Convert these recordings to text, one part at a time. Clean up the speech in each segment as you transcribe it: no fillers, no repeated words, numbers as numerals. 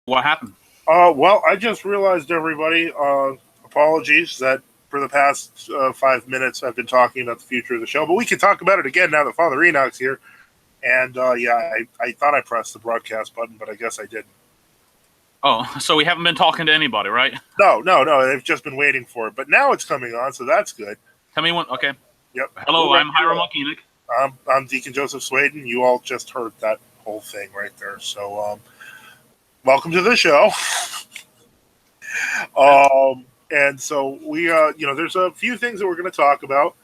What happened? Well, I just realized, everybody, apologies that for the past 5 minutes I've been talking about the future of the show, but we can talk about it again now that Father Enoch's here. And I thought I pressed the broadcast button, but I guess I didn't. Oh, so we haven't been talking to anybody, right? No. They've just been waiting for it, but now it's coming on, so that's good. Tell me when. Okay. Yep. Hello, I'm Hiram Alkenic. I'm Deacon Joseph Swaden. You all just heard that whole thing right there. So, welcome to the show. And so we, there's a few things that we're going to talk about,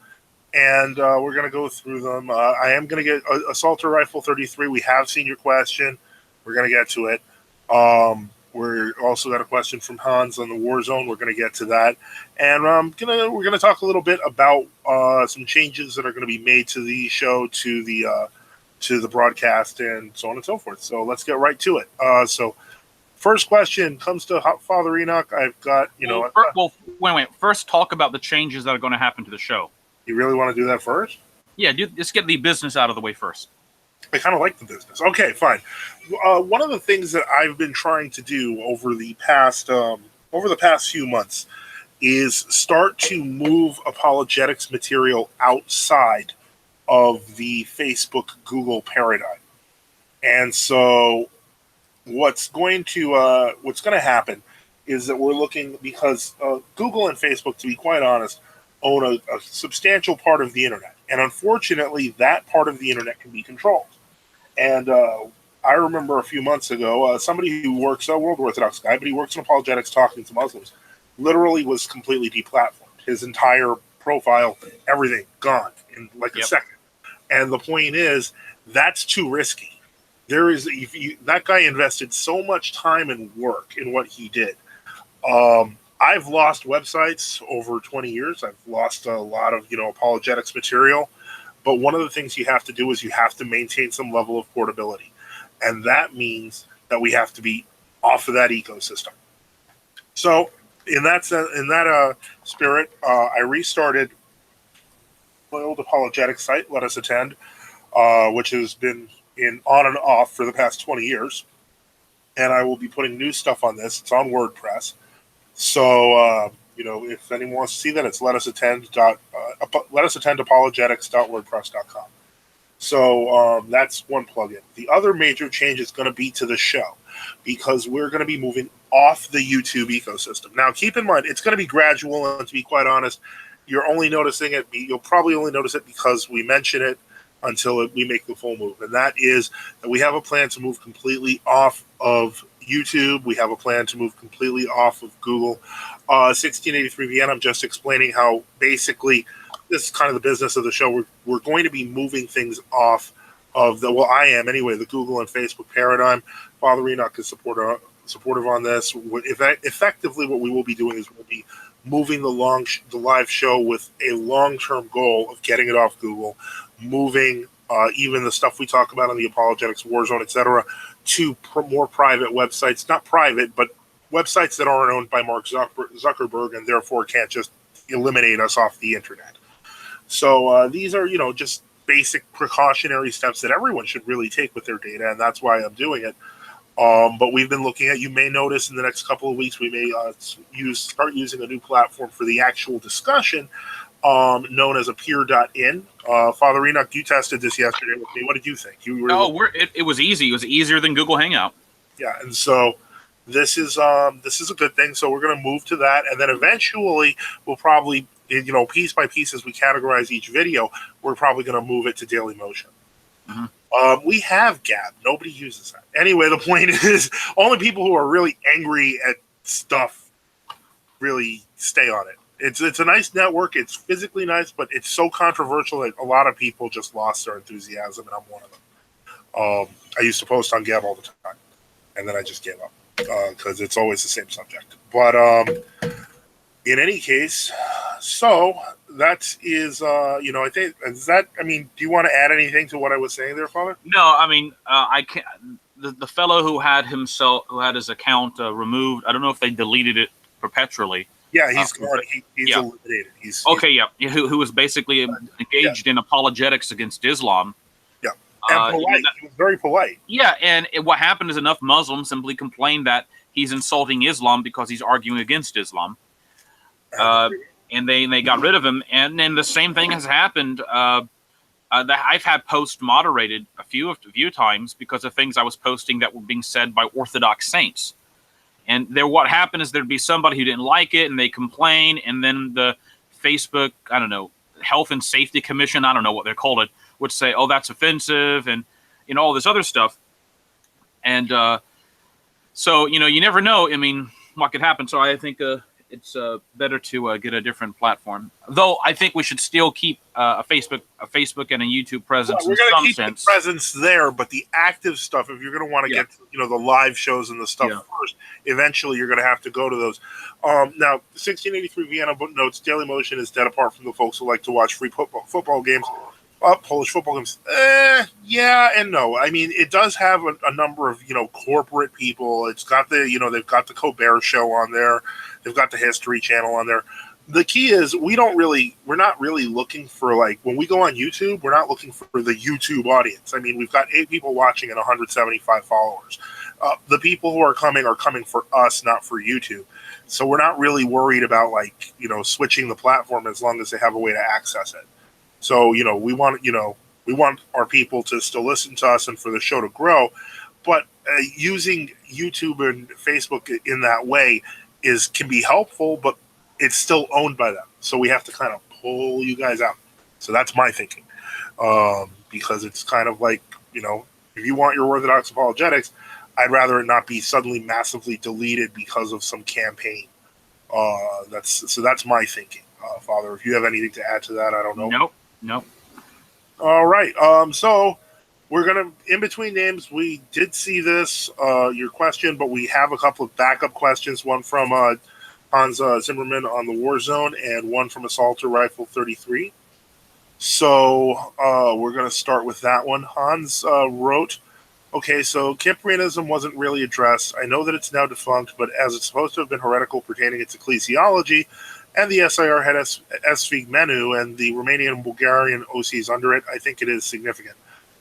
and we're going to go through them. I am going to get Assaulter Rifle 33. We have seen your question. We're going to get to it. We're also got a question from Hans on the War Zone. We're going to get to that, and we're going to talk a little bit about some changes that are going to be made to the show, to the broadcast, and so on and so forth. So let's get right to it. First question comes to Father Enoch. I've got, wait. First, talk about the changes that are going to happen to the show. You really want to do that first? Yeah, just get the business out of the way first. I kind of like the business. Okay, fine. One of the things that I've been trying to do over the past few months is start to move apologetics material outside of the Facebook Google paradigm. And so what's going to happen is that we're looking, because Google and Facebook, to be quite honest, own a substantial part of the internet, and unfortunately that part of the internet can be controlled. And I remember a few months ago, somebody who works, a World Orthodox guy, but he works in apologetics talking to Muslims, literally was completely deplatformed. His entire profile, everything gone in like a second. And the point is, that's too risky. That guy invested so much time and work in what he did. I've lost websites over 20 years. I've lost a lot of, apologetics material. But one of the things you have to do is you have to maintain some level of portability. And that means that we have to be off of that ecosystem. So in that spirit, I restarted my old apologetics site, Let Us Attend, which has been on and off for the past 20 years. And I will be putting new stuff on this. It's on WordPress. So, if anyone wants to see that, it's letattendapologetics.wordpress.com. So that's one plugin. The other major change is going to be to the show, because we're going to be moving off the YouTube ecosystem. Now, keep in mind, it's going to be gradual, and to be quite honest, you're only noticing it. You'll probably only notice it because we mention it until we make the full move. And that is that we have a plan to move completely off of YouTube. We have a plan to move completely off of Google. 1683 Vienna, I'm just explaining how basically this is kind of the business of the show. We're going to be moving things off of I am anyway, the Google and Facebook paradigm. Father Enoch is supportive on this. Effectively, what we will be doing is we'll be moving the live show with a long-term goal of getting it off Google, moving even the stuff we talk about on the Apologetics, Warzone, etc., to more private websites. Not private, but websites that aren't owned by Mark Zuckerberg and therefore can't just eliminate us off the internet. So these are, just basic precautionary steps that everyone should really take with their data, and that's why I'm doing it. But we've been looking at, you may notice in the next couple of weeks, we may start using a new platform for the actual discussion, known as Appear.in. Father Enoch, you tested this yesterday with me. What did you think? It was easy. It was easier than Google Hangout. Yeah, and so this is a good thing. So we're going to move to that, and then eventually we'll probably, piece by piece, as we categorize each video, we're probably going to move it to Daily Motion. Mm-hmm. We have Gab. Nobody uses that. Anyway, the point is, only people who are really angry at stuff really stay on it. It's a nice network. It's physically nice, but it's so controversial that a lot of people just lost their enthusiasm, and I'm one of them. I used to post on Gab all the time, and then I just gave up because it's always the same subject. But in any case, so that is, I think, do you want to add anything to what I was saying there, Father? No, I mean, I can't. The fellow who had his account removed, I don't know if they deleted it perpetually. Yeah, he's gone. He's eliminated. Who was basically engaged in apologetics against Islam. Yeah. And polite. He was very polite. Yeah, and what happened is enough Muslims simply complained that he's insulting Islam because he's arguing against Islam. And they got rid of him. And then the same thing has happened. I've had posts moderated a few times because of things I was posting that were being said by Orthodox saints. And what happened is there'd be somebody who didn't like it, and they complain, and then the Facebook, I don't know, Health and Safety Commission, I don't know what they're called it, would say, oh, that's offensive, and all this other stuff. And so, you never know, I mean, what could happen. So I think it's better to get a different platform. Though I think we should still keep a Facebook and a YouTube presence. We're going to keep the presence there, but the active stuff, if you're going to want to get the live shows and the stuff first, eventually you're going to have to go to those. Now, 1683 Vienna notes Daily Motion is dead apart from the folks who like to watch free football games. Polish football games. Yeah and no. I mean, it does have a number of corporate people. It's got the they've got the Colbert Show on there. They've got the History Channel on there. The key is we're not really looking for, like, when we go on YouTube, we're not looking for the YouTube audience. I mean, we've got 8 people watching and 175 followers. The people who are coming for us, not for YouTube. So we're not really worried about switching the platform as long as they have a way to access it. So, we want our people to still listen to us and for the show to grow, but using YouTube and Facebook in that way can be helpful, but it's still owned by them. So we have to kind of pull you guys out. So that's my thinking. Because it's kind of like, if you want your Orthodox apologetics, I'd rather it not be suddenly massively deleted because of some campaign. That's my thinking. Father, if you have anything to add to that, I don't know. Nope. All right. So we're going to, in between names, we did see this, your question, but we have a couple of backup questions. One from Hans Zimmerman on the War Zone and one from Assaulter Rifle 33. So we're going to start with that one. Hans wrote, okay, so Cyprianism wasn't really addressed. I know that it's now defunct, but as it's supposed to have been heretical pertaining its ecclesiology, and the SIR had Sfig Menu and the Romanian and Bulgarian OCs under it, I think it is significant.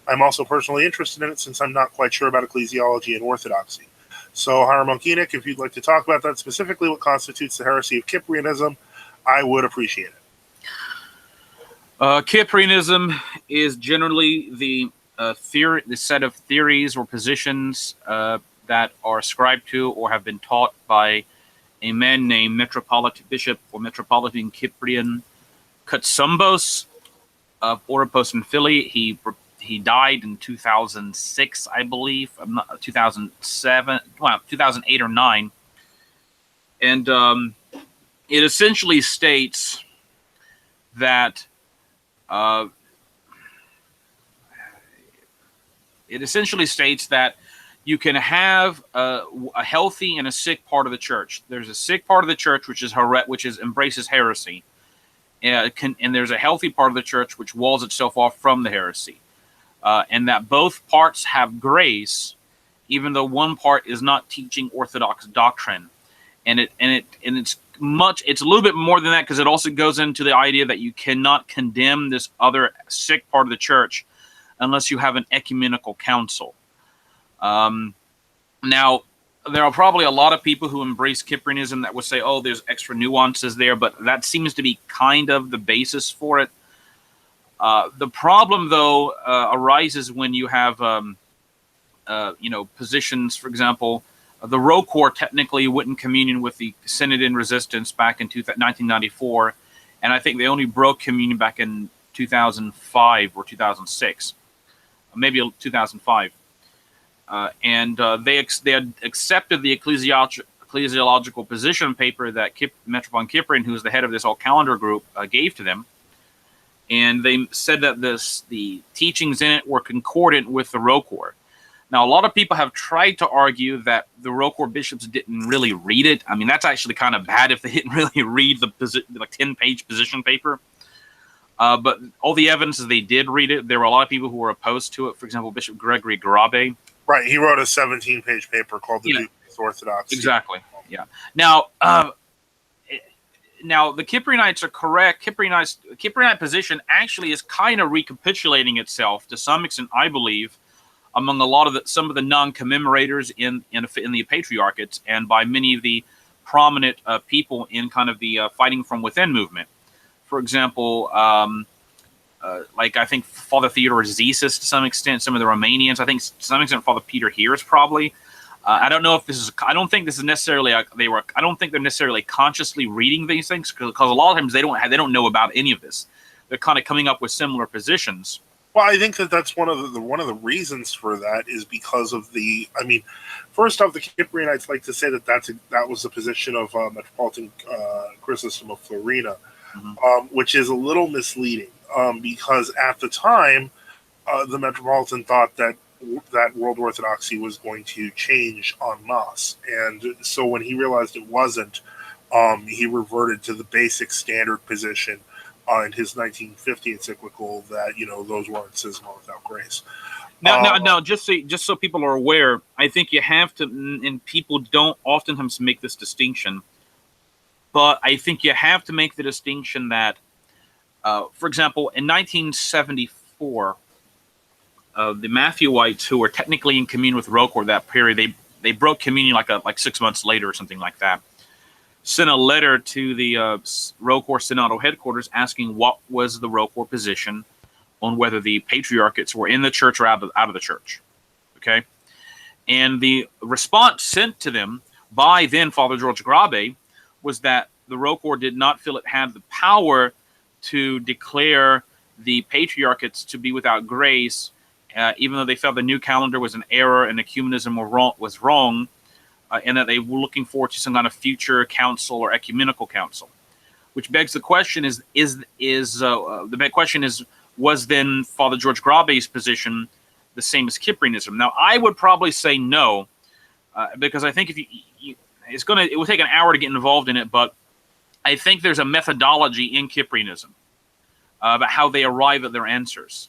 I'm also personally interested in it since I'm not quite sure about ecclesiology and orthodoxy. So, Hiram Monkinik, if you'd like to talk about that, specifically what constitutes the heresy of Cyprianism, I would appreciate it. Cyprianism is generally the set of theories or positions that are ascribed to or have been taught by a man named Bishop or Metropolitan Cyprian Katsumbos of Oropos in Philly. He died in 2006, I believe. 2007, 2008 or 9. And it essentially states that you can have a healthy and a sick part of the church. There's a sick part of the church which embraces heresy, and there's a healthy part of the church which walls itself off from the heresy, and that both parts have grace, even though one part is not teaching Orthodox doctrine, and it's a little bit more than that because it also goes into the idea that you cannot condemn this other sick part of the church unless you have an ecumenical council. Now, there are probably a lot of people who embrace Cyprianism that would say, oh, there's extra nuances there, but that seems to be kind of the basis for it. The problem, though, arises when you have, positions, for example, the ROCOR technically wouldn't communion with the Synod in Resistance back in 1994, and I think they only broke communion back in 2005 or 2006, maybe 2005. And they had accepted the ecclesiological position paper that Metropolitan Cyprian, who is the head of this all calendar group, gave to them. And they said that the teachings in it were concordant with the ROCOR. Now, a lot of people have tried to argue that the ROCOR bishops didn't really read it. I mean, that's actually kind of bad if they didn't really read the 10-page position paper. But all the evidence is they did read it. There were a lot of people who were opposed to it. For example, Bishop Gregory Garabe. Right, he wrote a 17-page paper called The Dubious Orthodox. Exactly, yeah. Now, now the Cyprianites are correct. Cyprianite position actually is kind of recapitulating itself to some extent, I believe, among a lot of some of the non-commemorators in the Patriarchates, and by many of the prominent people in kind of the fighting from within movement. For example, like I think Father Theodore Zesis to some extent, some of the Romanians. I think to some extent Father Peter Heers probably. I don't know if this is. I don't think this is necessarily. I don't think they're necessarily consciously reading these things, because a lot of times they don't know about any of this. They're kind of coming up with similar positions. Well, I think that's one of the reasons for that is because of the. I mean, first off, the Cyprianites like to say that was the position of Metropolitan Chrysostom of Florina, which is a little misleading because at the time, the Metropolitan thought that world orthodoxy was going to change en masse, and so when he realized it wasn't, he reverted to the basic standard position in his 1950 encyclical that those weren't schisma without grace. Now, just so people are aware, I think you have to, and people don't oftentimes make this distinction, but I think you have to make the distinction that, for example, in 1974. The Matthewites, who were technically in communion with ROCOR that period, they broke communion like 6 months later or something like that. Sent a letter to the ROCOR synodal headquarters asking what was the ROCOR position on whether the patriarchates were in the church or out of the church. Okay, and the response sent to them by then Father George Grabe was that the ROCOR did not feel it had the power to declare the patriarchates to be without grace. Even though they felt the new calendar was an error and ecumenism was wrong, and that they were looking forward to some kind of future council or ecumenical council, which begs the question: was then Father George Grabe's position the same as Cyprianism? Now, I would probably say no, because I think if it will take an hour to get involved in it, but I think there's a methodology in Cyprianism about how they arrive at their answers.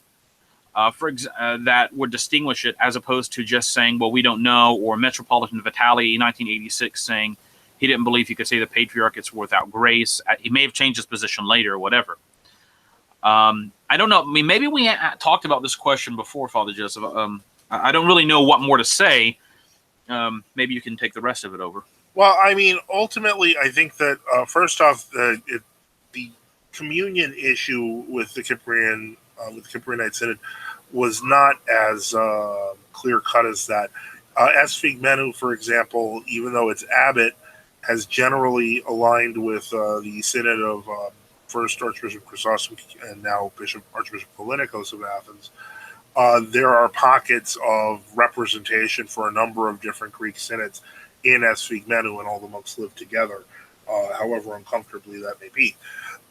That would distinguish it, as opposed to just saying, well, we don't know, or Metropolitan Vitali, 1986, saying he didn't believe he could say the patriarchates were without grace. He may have changed his position later or whatever. I don't know. I mean, maybe we talked about this question before, Father Joseph. I don't really know what more to say. Maybe you can take the rest of it over. Well, I mean, ultimately, I think that first off, the communion issue with the Cyprianite Synod was not as clear-cut as that. S. Figmenu, for example, even though it's abbot, has generally aligned with the Synod of first Archbishop Chrysostom and now Archbishop Polinicos of Athens. There are pockets of representation for a number of different Greek synods in S. Figmenu, and all the monks live together, however uncomfortably that may be.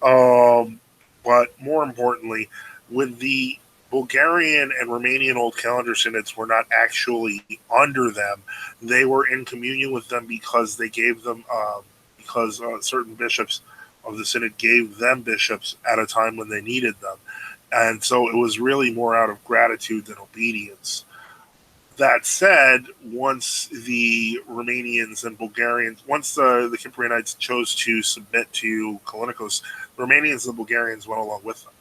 But more importantly, with the Bulgarian and Romanian Old Calendar synods were not actually under them. They were in communion with them because they gave them, because certain bishops of the synod gave them bishops at a time when they needed them. And so it was really more out of gratitude than obedience. That said, once the Romanians and Bulgarians, once the Cyprianites chose to submit to Kalinikos, the Romanians and the Bulgarians went along with them.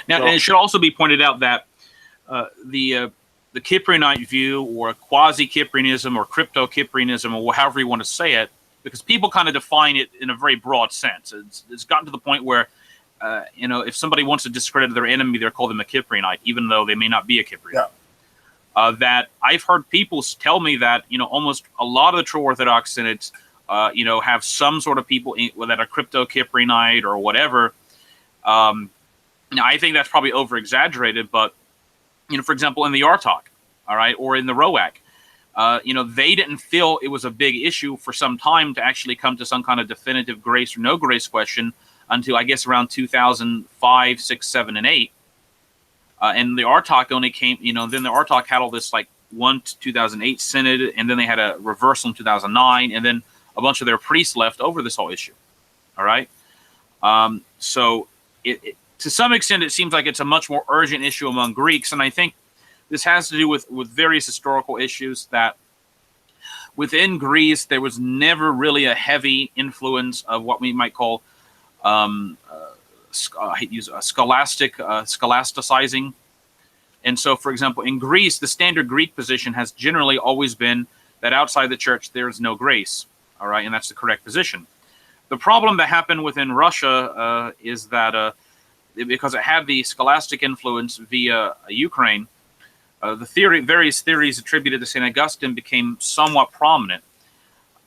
Now, and it should also be pointed out that the Cyprianite view, or quasi-Cyprianism, or crypto-Cyprianism, or however you want to say it, because people kind of define it in a very broad sense. It's gotten to the point where, if somebody wants to discredit their enemy, they're called them a Cyprianite, even though they may not be a Cypriot. Yeah. That I've heard people tell me that, almost a lot of the true Orthodox synods, have some sort of people that are crypto-Cyprianite or whatever. Now, I think that's probably over-exaggerated, but, for example, in the Artok, all right, or in the ROAC, they didn't feel it was a big issue for some time to actually come to some kind of definitive grace or no grace question until, I guess, around 2005, 6, 7, and 8. And the Artok only came, then the Artok had all this, 2008 synod, and then they had a reversal in 2009, and then a bunch of their priests left over this whole issue, all right? So to some extent, it seems like it's a much more urgent issue among Greeks, and I think this has to do with various historical issues that within Greece, there was never really a heavy influence of what we might call I hate to use scholasticizing. And so, for example, in Greece, the standard Greek position has generally always been that outside the church there is no grace. All right, and that's the correct position. The problem that happened within Russia is that because it had the scholastic influence via Ukraine, various theories attributed to St. Augustine became somewhat prominent.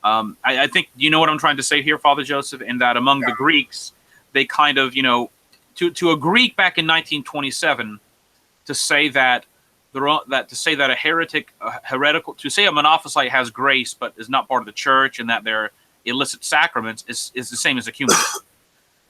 I think, you know what I'm trying to say here, Father Joseph, in that among the Greeks, they kind of, to a Greek back in 1927, to say that a heretical, to say a monophysite has grace but is not part of the church and that they're illicit sacraments is the same as ecumenism.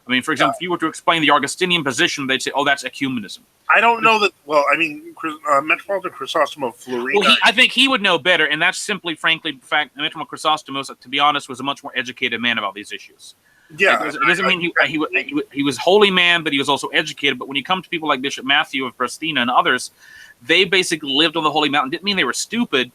I mean, for example, if you were to explain the Augustinian position, they'd say, "Oh, that's ecumenism." I don't know that. Well, I mean, Metropolitan Chrysostom of Florina. Well, I think he would know better, and that's simply, frankly, in fact, Metropolitan Chrysostom, to be honest, was a much more educated man about these issues. Yeah, it doesn't mean he was holy man, but he was also educated. But when you come to people like Bishop Matthew of Pristina and others, they basically lived on the holy mountain. Didn't mean they were stupid,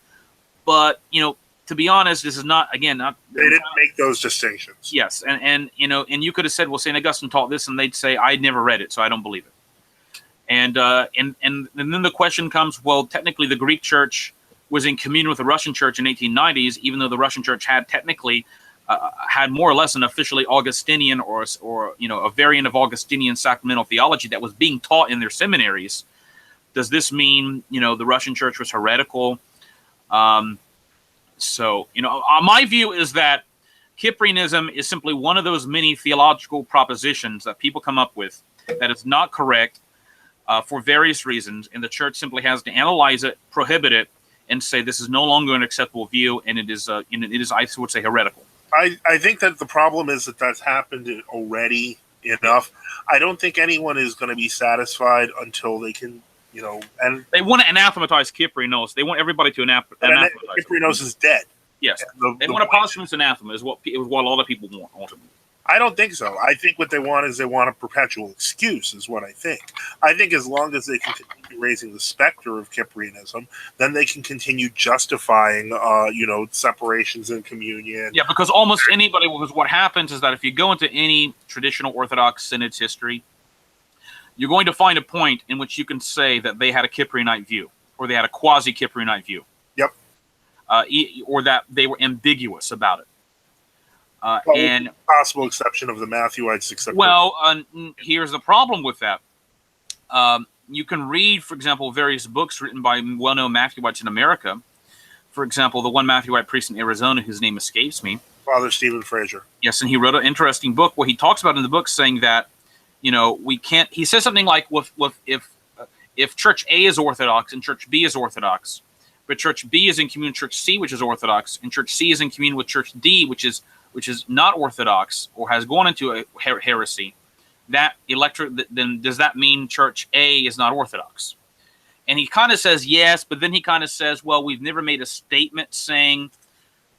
but to be honest, this is not, again, not. They didn't make those distinctions. Yes, and you could have said, well, St. Augustine taught this, and they'd say, I never read it, so I don't believe it. And then the question comes, well, technically the Greek church was in communion with the Russian church in 1890s, even though the Russian church had technically had more or less an officially Augustinian or a variant of Augustinian sacramental theology that was being taught in their seminaries. Does this mean the Russian church was heretical? So, my view is that Cyprianism is simply one of those many theological propositions that people come up with that is not correct for various reasons, and the church simply has to analyze it, prohibit it, and say this is no longer an acceptable view, and it is, I would say, heretical. I think that the problem is that that's happened already enough. I don't think anyone is going to be satisfied until they can, and they want to anathematize Kyprianos. They want everybody to anathematize. Kyprianos is dead. Yes, they want a posthumous anathema. Is what a lot of people want ultimately. I don't think so. I think what they want is they want a perpetual excuse, is what I think. I think as long as they can continue raising the specter of Cyprianism, then they can continue justifying, separations in communion. Yeah, because almost anybody, because what happens is that if you go into any traditional Orthodox synod's history, you're going to find a point in which you can say that they had a Cyprianite view, or they had a quasi-Cyprianite view. Yep. Or that they were ambiguous about it. And possible exception of the Matthewites, except here's the problem with that. You can read, for example, various books written by well-known Matthewites in America. For example, the one Matthewite priest in Arizona whose name escapes me, Father Stephen Fraser. Yes, and he wrote an interesting book where he talks about in the book saying that we can't. He says something like, if Church A is Orthodox and Church B is Orthodox, but Church B is in communion with Church C, which is Orthodox, and Church C is in communion with Church D, which is not Orthodox or has gone into a heresy, then does that mean Church A is not Orthodox? And he kind of says yes, but then he kind of says, well, we've never made a statement saying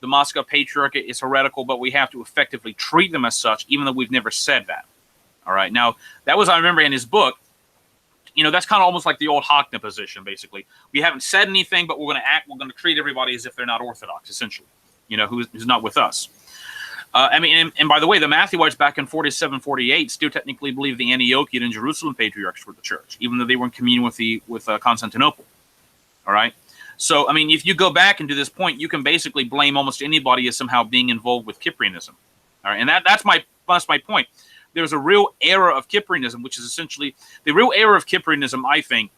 the Moscow Patriarchate is heretical, but we have to effectively treat them as such, even though we've never said that. All right. Now, that was, I remember in his book, that's kind of almost like the old Hockner position, basically. We haven't said anything, but we're going to treat everybody as if they're not Orthodox, essentially, who's not with us. And by the way, the Matthewites back in 47, 48 still technically believe the Antiochian and Jerusalem patriarchs were the church, even though they were in communion with Constantinople. All right. So, if you go back and to this point, you can basically blame almost anybody as somehow being involved with Cyprianism. All right. And that's my point. There's a real error of Cyprianism, which is essentially the real error of Cyprianism, I think,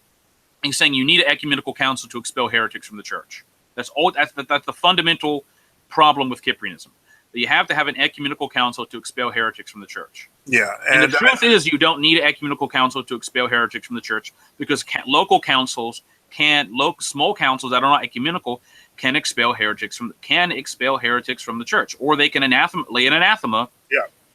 is saying you need an ecumenical council to expel heretics from the church. That's the fundamental problem with Cyprianism. You have to have an ecumenical council to expel heretics from the church. Yeah. And the truth is you don't need an ecumenical council to expel heretics from the church because local councils small councils that are not ecumenical can expel heretics from the church. Or they can lay an anathema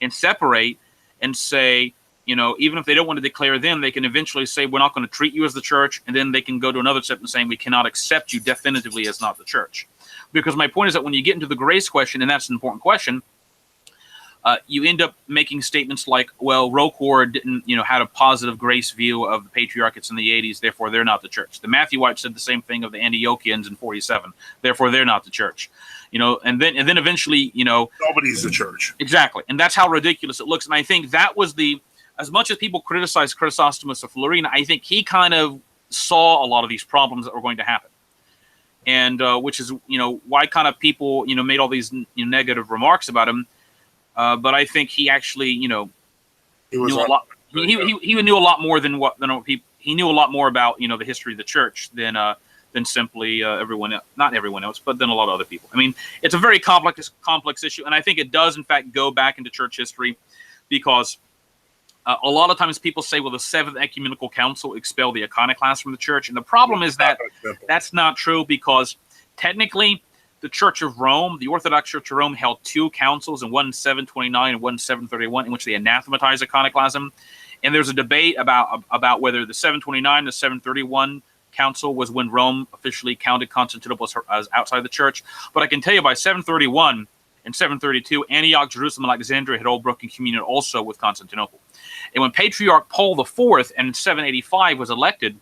and separate and say, even if they don't want to declare them, they can eventually say, we're not going to treat you as the church. And then they can go to another step and saying, we cannot accept you definitively as not the church. Because my point is that when you get into the grace question, and that's an important question, you end up making statements like, well, Rocor didn't, had a positive grace view of the patriarchates in the 80s, therefore they're not the church. The Matthew White said the same thing of the Antiochians in 47, therefore they're not the church. And then eventually, nobody's the church. Exactly. And that's how ridiculous it looks. And I think that was as much as people criticize Chrysostomus of Florina, I think he kind of saw a lot of these problems that were going to happen. And which is, why kind of people, made all these negative remarks about him. But I think he actually, he knew a lot. He knew a lot more than what people. He knew a lot more about the history of the church than simply everyone else. Not everyone else, but then a lot of other people. I mean, it's a very complex issue, and I think it does in fact go back into church history, because a lot of times people say, well, the Seventh Ecumenical Council expelled the iconoclasts from the church, and the problem is that that's not true, because technically, the Church of Rome, the Orthodox Church of Rome, held two councils, and one in 729 and one in 731, in which they anathematized iconoclasm. And there's a debate about whether the 729 and the 731 council was when Rome officially counted Constantinople as outside the church. But I can tell you by 731 and 732, Antioch, Jerusalem, and Alexandria had all broken communion also with Constantinople. And when Patriarch Paul IV in 785 was elected,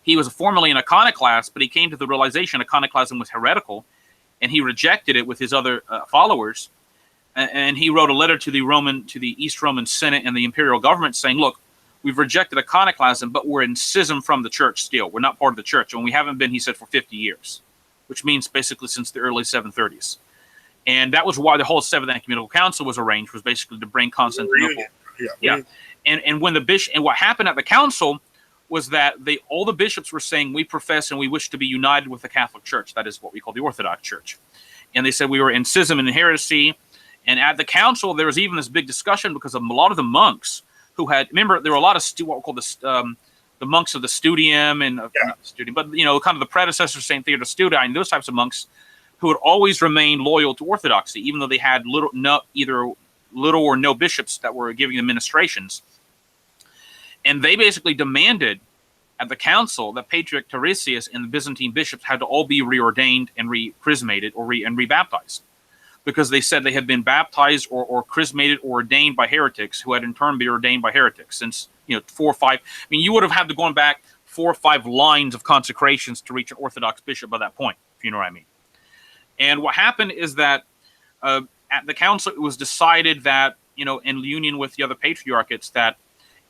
he was formerly an iconoclast, but he came to the realization iconoclasm was heretical, and he rejected it with his other followers. And he wrote a letter to the East Roman Senate and the imperial government saying, look, we've rejected iconoclasm, but we're in schism from the church still. We're not part of the church. And we haven't been, he said, for 50 years, which means basically since the early 730s. And that was why the whole Seventh Ecumenical Council was arranged, was basically to bring Constantinople. Yeah. And when and what happened at the council was that all the bishops were saying, we profess and we wish to be united with the Catholic Church. That is what we call the Orthodox Church. And they said we were in schism and heresy. And at the council, there was even this big discussion because of a lot of the monks who had, remember, there were a lot of what we call the monks of the Studium and not the Studium, but kind of the predecessor of St. Theodore Studii and those types of monks who had always remained loyal to Orthodoxy, even though they had either little or no bishops that were giving them ministrations. And they basically demanded at the council that Patriarch Tarisius and the Byzantine bishops had to all be reordained and re-chrismated and rebaptized, because they said they had been baptized or chrismated or ordained by heretics who had in turn been ordained by heretics since 4 or 5. I mean, you would have had to go back 4 or 5 lines of consecrations to reach an Orthodox bishop by that point, if you know what I mean. And what happened is that at the council, it was decided that, in union with the other patriarchates, that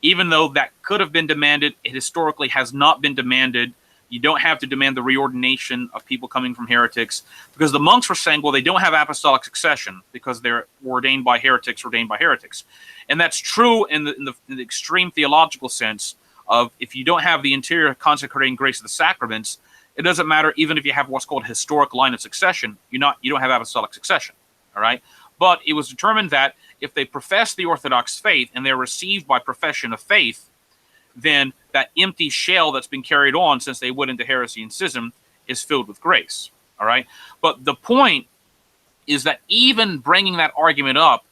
even though that could have been demanded, it historically has not been demanded. You don't have to demand the reordination of people coming from heretics, because the monks were saying, well, they don't have apostolic succession because they're ordained by heretics. And that's true in the extreme theological sense of, if you don't have the interior consecrating grace of the sacraments, it doesn't matter even if you have what's called historic line of succession. You don't have apostolic succession, all right? But it was determined that if they profess the Orthodox faith and they're received by profession of faith, then that empty shell that's been carried on since they went into heresy and schism is filled with grace, all right? But the point is that even bringing that argument up,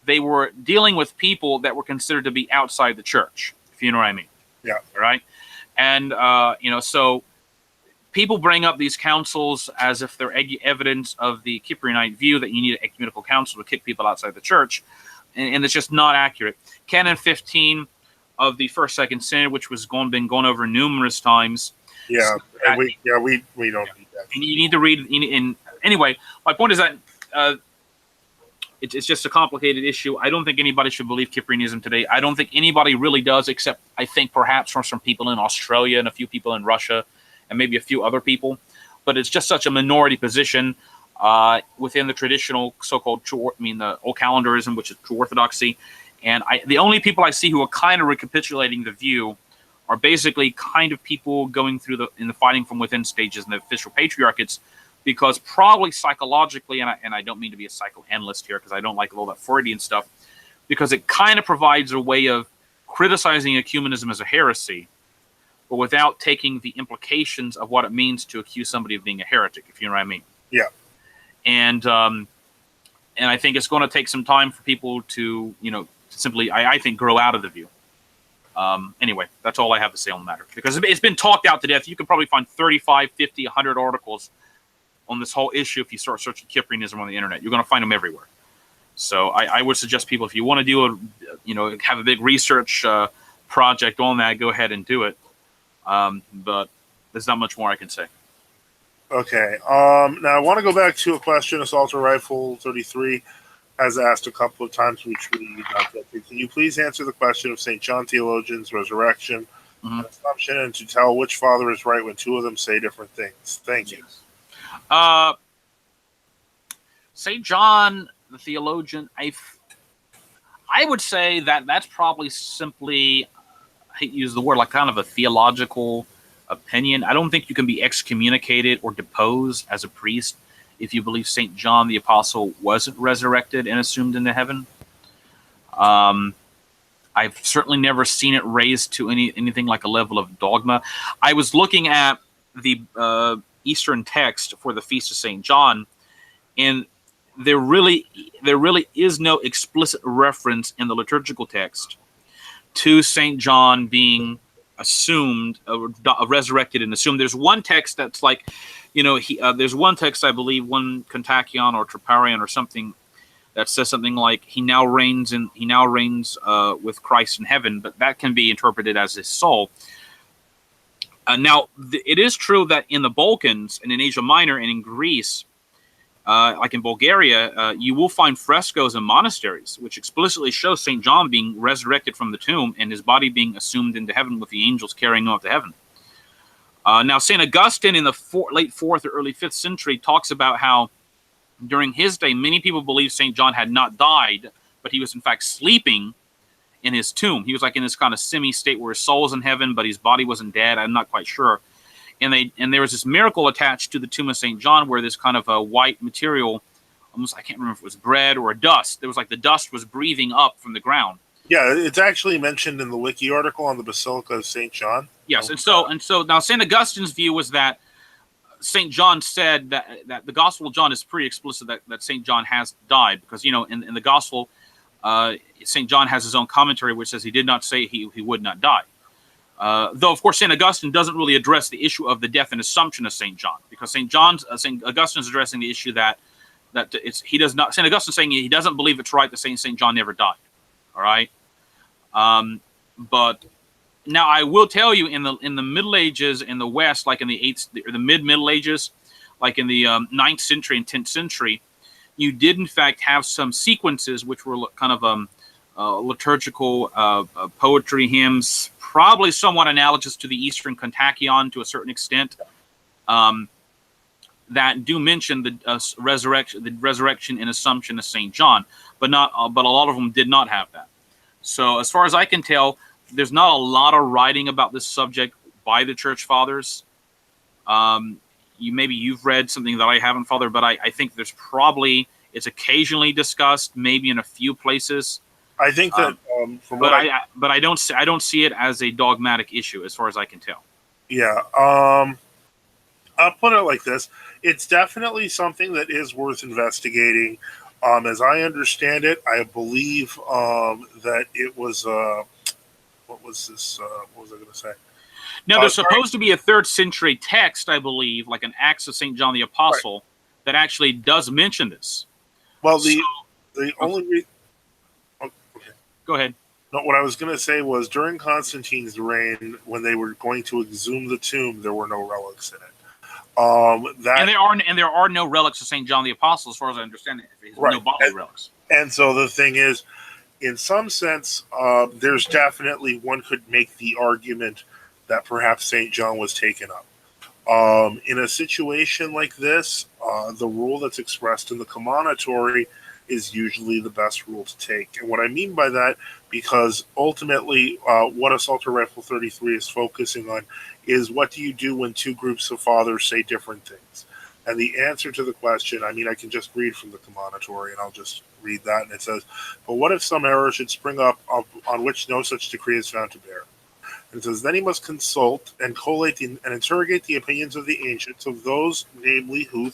they were dealing with people that were considered to be outside the church, if you know what I mean. Yeah. All right? And, so people bring up these councils as if they're evidence of the Cyprianite view that you need an ecumenical council to kick people outside the church, and it's just not accurate. Canon 15 of the First Second Synod, which was been gone over numerous times. Yeah, and we don't need that. And you need to read. Anyway, my point is that it's just a complicated issue. I don't think anybody should believe Cyprianism today. I don't think anybody really does, except I think perhaps from some people in Australia and a few people in Russia, and maybe a few other people. But it's just such a minority position within the traditional so-called the old calendarism, which is true orthodoxy. And the only people I see who are kind of recapitulating the view are basically kind of people going through in the fighting from within stages in the official patriarchates, because probably psychologically, and I don't mean to be a psychoanalyst here because I don't like all that Freudian stuff, because it kind of provides a way of criticizing ecumenism as a heresy, but without taking the implications of what it means to accuse somebody of being a heretic, if you know what I mean. Yeah. And I think it's going to take some time for people to, simply, I think, grow out of the view. Anyway, that's all I have to say on the matter, because it's been talked out to death. You can probably find 35, 50, 100 articles on this whole issue if you start searching Cyprianism on the internet. You're going to find them everywhere. So I would suggest people, if you want to do have a big research project on that, go ahead and do it. But there's not much more I can say. Okay. Now I want to go back to a question Assault Rifle 33 has asked a couple of times, which we did not get to. Can you please answer the question of St. John Theologian's resurrection and assumption, and to tell which father is right when two of them say different things? Thank you. St. John, the theologian, I would say that that's probably simply, I hate to use the word, like kind of a theological opinion. I don't think you can be excommunicated or deposed as a priest if you believe St. John the Apostle wasn't resurrected and assumed into heaven. I've certainly never seen it raised to anything like a level of dogma. I was looking at the Eastern text for the Feast of St. John, and there really is no explicit reference in the liturgical text to St. John being assumed, resurrected and assumed. There's one text that's like, there's one text, I believe, one Kontakion or Troparion or something, that says something like he now reigns with Christ in heaven, but that can be interpreted as his soul. Now, it is true that in the Balkans and in Asia Minor and in Greece, like in Bulgaria, you will find frescoes in monasteries which explicitly show St. John being resurrected from the tomb and his body being assumed into heaven with the angels carrying him up to heaven. Now, St. Augustine in the late 4th or early 5th century talks about how during his day, many people believed St. John had not died, but he was in fact sleeping in his tomb. He was like in this kind of semi-state where his soul was in heaven, but his body wasn't dead. I'm not quite sure. And there was this miracle attached to the tomb of St. John where this kind of a white material, almost, I can't remember if it was bread or a dust. There was like the dust was breathing up from the ground. Yeah, it's actually mentioned in the wiki article on the Basilica of St. John. Yes, and so now St. Augustine's view was that St. John said that the Gospel of John is pretty explicit that St. John has died, because, in the Gospel, St. John has his own commentary which says he did not say he would not die. Though, of course, St. Augustine doesn't really address the issue of the death and assumption of St. John, because St. Augustine is addressing the issue that he does not. St. Augustine saying he doesn't believe it's right that St. John never died. All right, but now I will tell you, in the Middle Ages in the West, like in the mid-Middle Ages, like in the 9th century and 10th century, you did in fact have some sequences which were kind of liturgical poetry hymns, probably somewhat analogous to the Eastern Kontakion to a certain extent, that do mention the resurrection and assumption of St. John, but a lot of them did not have that. So as far as I can tell, there's not a lot of writing about this subject by the Church Fathers. You've read something that I haven't, Father, but I think it's occasionally discussed, maybe in a few places. I think that, I don't see it as a dogmatic issue, as far as I can tell. Yeah, I'll put it like this: it's definitely something that is worth investigating. As I understand it, I believe that it was. What was this? What was I going to say? Now, there's supposed to be a 3rd century text, I believe, like an Acts of St. John the Apostle, that actually does mention this. Well, the only okay. Go ahead. No, what I was going to say was during Constantine's reign, when they were going to exhume the tomb, there were no relics in it. And there are no relics of St. John the Apostle, as far as I understand it. No bodily relics. And so the thing is, in some sense, there's definitely, one could make the argument that perhaps St. John was taken up. In a situation like this, the rule that's expressed in the commonatory is usually the best rule to take. And what I mean by that, because ultimately what Assault Rifle 33 is focusing on is, what do you do when two groups of fathers say different things? And the answer to the question, I can just read from the commonatory, and I'll just read that, and it says, but what if some error should spring up on which no such decree is found to bear? And it says, then he must consult and collate and interrogate the opinions of the ancients, of those, namely, who,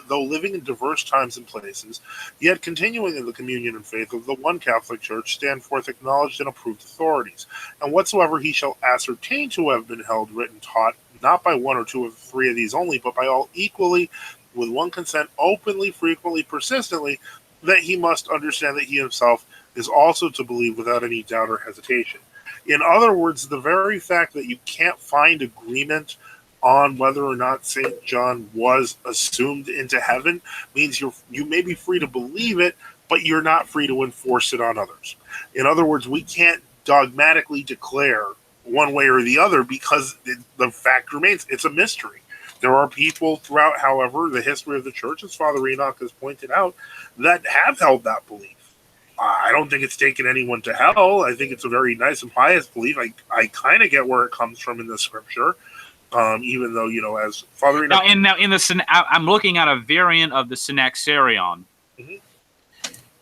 though living in diverse times and places, yet continuing in the communion and faith of the one Catholic Church, stand forth acknowledged and approved authorities. And whatsoever he shall ascertain to have been held, written, taught, not by one or two or three of these only, but by all equally, with one consent, openly, frequently, persistently, that he must understand that he himself is also to believe without any doubt or hesitation. In other words, the very fact that you can't find agreement on whether or not St. John was assumed into heaven means you may be free to believe it, but you're not free to enforce it on others. In other words, we can't dogmatically declare one way or the other because the fact remains it's a mystery. There are people throughout, however, the history of the church, as Father Enoch has pointed out, that have held that belief. I don't think it's taken anyone to hell. I think it's a very nice and pious belief. I kind of get where it comes from in the scripture, even though, as Father Enoch... Now in the I'm looking at a variant of the Synaxarion. Mhm.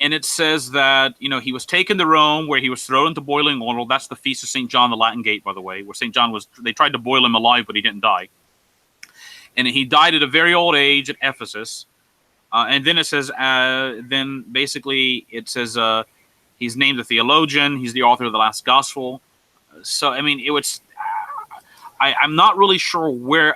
And it says that, he was taken to Rome where he was thrown into boiling oil. That's the Feast of St. John, the Latin Gate, by the way, where St. John they tried to boil him alive, but he didn't die. And he died at a very old age at Ephesus. And then it says, then basically it says he's named a theologian. He's the author of the last gospel. So, it was, I'm not really sure where,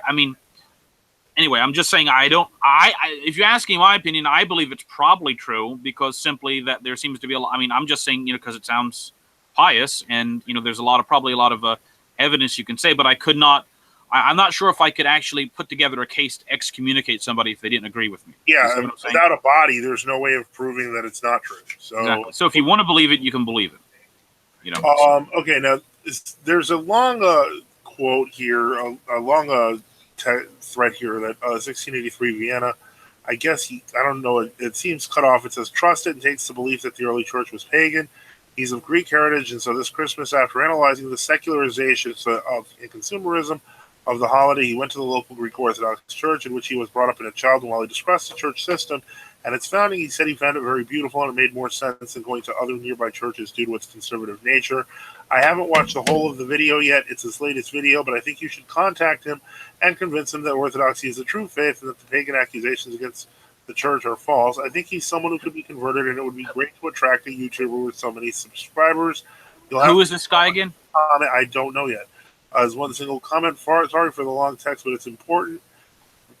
anyway, I'm just saying if you're asking my opinion, I believe it's probably true because simply that there seems to be a lot, I'm just saying, because it sounds pious and, there's probably a lot of evidence you can say, but I'm not sure if I could actually put together a case to excommunicate somebody if they didn't agree with me. Yeah, without a body, there's no way of proving that it's not true. So, exactly. So if you want to believe it, you can believe it. Okay, now there's a long quote here, a long thread here that 1683 Vienna. I guess I don't know. It seems cut off. It says, "Trusted and takes the belief that the early church was pagan. He's of Greek heritage, and so this Christmas, after analyzing the secularization of and consumerism of the holiday, he went to the local Greek Orthodox church in which he was brought up in a child. And while he discussed the church system and its founding, he said he found it very beautiful and it made more sense than going to other nearby churches due to its conservative nature. I haven't watched the whole of the video yet. It's his latest video, but I think you should contact him and convince him that Orthodoxy is the true faith and that the pagan accusations against the church are false. I think he's someone who could be converted, and it would be great to attract a YouTuber with so many subscribers." Who is this guy again? I don't know yet. As one single comment, sorry for the long text, but it's important.